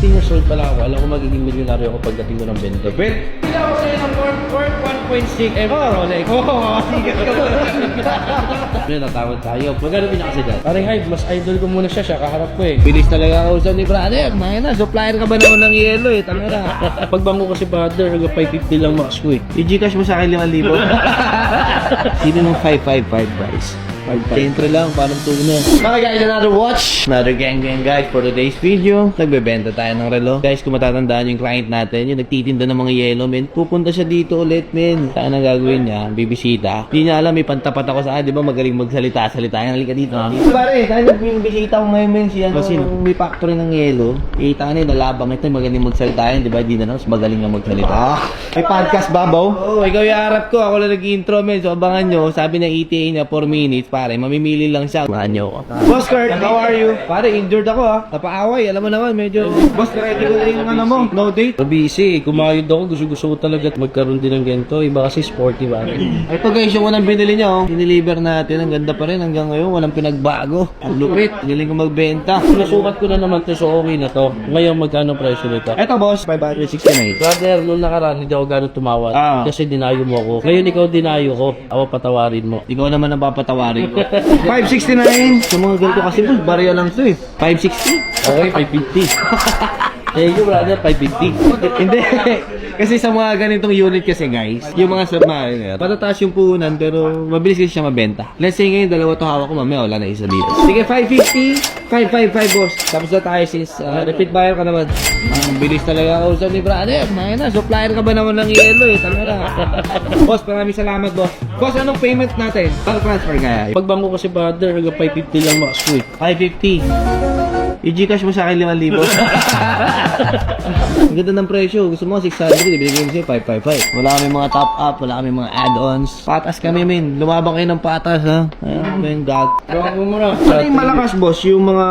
15 years old pa lang ako, alam ko magiging milyonaryo ako pagdating ko ng bento. But, hindi ako sa'yo ng worth 1.6 M Rolex. Oo, sigat ka ba? Natawad tayo. Magkano pinaka kasi dyan? Parang Hive, mas idol ko muna siya kaharap ko eh. Bilis talaga ako sa ni brother. May na, supplier ka ba naman ng yelo eh? Tama na. Pagbangko kasi brother, 550 lang max ko eh. I-Gcash mo sa akin 5,000. Sino ng 555 guys? Entry lang, parang tuna. Mga guys, another watch. Another gang guys for today's video. Nagbebenta tayo ng relo. Guys, kung matatandaan yung client natin, yung nagtitinda ng mga yellow, men. Pupunta siya dito ulit, men. Saan ang gagawin niya? Bibisita. Hindi niya alam, may pantapat ako sa di ba magaling magsalita-salita. Halika dito. Pare, dahil nagbibisita ko ngayon, men. Siya may factory ng yellow. Kita niya, nalabang ito, magaling magsalita yan. Di ba? Di na mas magaling na magsalita. May podcast ba, Bo? Oo, ikaw yung harap ko. Ako lang nag-intro, men. So, abangan nyo. Sabi ng ETA niya, 4 minutes. Pare, mamimili lang siya. Mahan nyo ako. Boss Kurt, how are you? Pare, injured ako ha. Napaaway, alam mo naman, medyo... Boss, ready ko na yung ano mo. No date? Busy, kumayod ako. Gusto ko talaga magkaroon din ng ganito. Iba kasi sporty ba? Ito guys, yung unang binili niya oh. Diniliver natin. Ang ganda pa rin hanggang ngayon. Walang pinagbago. Ang lupit. Galing ko magbenta. Nasukat ko na naman to, so okay na to. Ngayon, magkano presyo nito? Ito boss, 569. Brother, noong nakaraan, hindi ako gano'ng tumawad. Kasi dinayo mo ako. Ngayon, ikaw dinayo ko. Ako patawarin mo. Ikaw naman ang papatawarin ko. 569. Sa mga ganito kasi boss, barya lang to eh. 560. Okay, 550. Thank you brother, 550. Hindi. Kasi sa mga ganitong unit kasi guys, yung mga submariner, patataas yung puhunan pero mabilis kasi siya mabenta. Let's say ngayon, dalawa to hawak ko, mamaya wala na isa dito. Sige, 550, 555 boss. Tapos na tayo sis, repeat buyer ka naman. Ang bilis talaga ako sa ni brother. May na, supplier ka ba naman ng yelo eh? Tama na. Boss, maraming salamat boss. Boss, anong payment natin? Bank transfer kaya? Pagbangko kasi brother, 550 lang max ko eh. 550. I-Gcash mo sa akin 5,000. Ang ganda ng presyo. Gusto mo 600, ibigay mo sa'yo 555. Wala kami mga top up, wala kami mga add-ons. Patas kami, men. Lumabang kayo ng patas, ha? Ayun, men, gag. Ano yung malakas, boss? Yung mga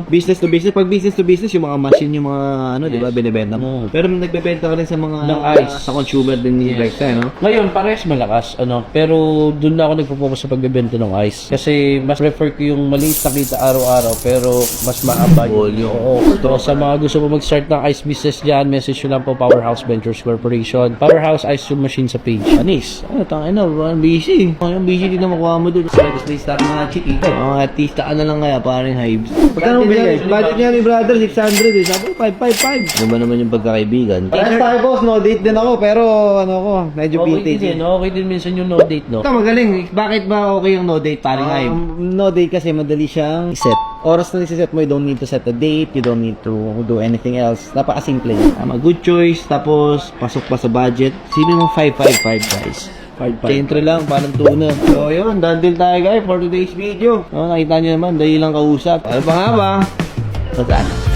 business to business. Pag business to business, yung mga machine, yung mga, ano, di ba, binibenta mo. Pero nagbebenta ka rin sa mga, ng ice. Sa consumer din ni Vecta, no? Ngayon, pares malakas, ano. Pero doon na ako nagpo-focus sa pagbebenta ng ice. Kasi mas prefer ko yung maliit na kita araw-araw, pero mas volume. Oo. So, sa mga gusto mo mag-start ng ice business dyan, message nyo lang po Powerhouse Ventures Corporation. Powerhouse Ice Cream Machine sa page. Anis. Ano, tangin na, busy. Ang busy din na makuha mo doon. So, gusto start mga chiki. Artista ka na lang kaya, parang Hives. Pagkano ba? Budget niya ni brother, 600 eh. Sabi ko, 555. Ano ba naman yung pagkakaibigan? Parang tayo boss, no date din ako, pero ano ko, medyo vintage. Okay din minsan yung no date, no? Ito, magaling. Bakit ba okay yung no date, parang Hive? No date kasi madali siyang set. Oras na nisiset mo, you don't need to set a date, you don't need to do anything else. Napaka-simple. Good choice, tapos pasok pa sa budget. Sino mo 555 guys? 555. Entry lang, parang tuna. So yun, dandil tayo guys for today's video. Nakita nyo naman, dahil lang kausap. Ano pa nga ba? Saan?